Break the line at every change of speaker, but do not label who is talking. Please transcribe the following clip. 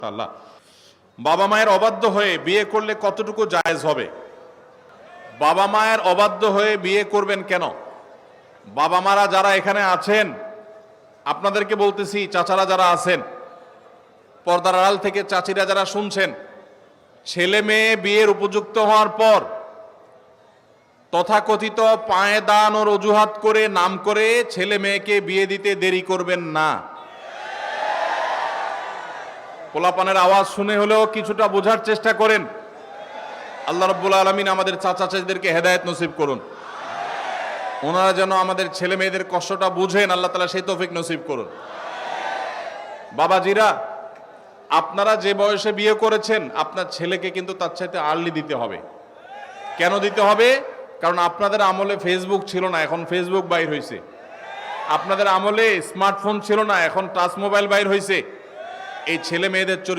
আল্লাহ, বাবা মায়ের অবাধ্য হয়ে বিয়ে করলে কতটুকু জায়েজ হবে? বাবা মায়ের অবাধ্য হয়ে বিয়ে করবেন কেন? বাবা মারা যারা এখানে আছেন, আপনাদেরকে বলতেছি, চাচারা যারা আছেন, পর্দার আড়াল থেকে চাচিরা যারা শুনছেন, ছেলে মেয়ে বিয়ের উপযুক্ত হওয়ার পর তথাকথিত পায়ে দান ও অজুহাত করে নাম করে ছেলে মেয়েকে বিয়ে দিতে দেরি করবেন না। পোলাপানের আওয়াজ শুনে হলেও কিছুটা বোঝার চেষ্টা করেন। আল্লাহ রাব্বুল আলামিন আমাদের চাচা চাচিদেরকে হেদায়েত নসিব করুন, ওনারা যেন আমাদের ছেলে মেয়েদের কষ্টটা বুঝেন, আল্লাহ তাআলা সেই তৌফিক নসিব করুন। বাবাজিরা, আপনারা যে বয়সে বিয়ে করেছেন, আপনার ছেলেকে কিন্তু তার চাইতে আর্লি দিতে হবে। কেন দিতে হবে? কারণ আপনাদের আমলে ফেসবুক ছিল না, এখন ফেসবুক বাইর হয়েছে। আপনাদের আমলে স্মার্টফোন ছিল না, এখন টাচ মোবাইল বাইর হয়েছে। এই ছেলে মেয়েদের চরিত্র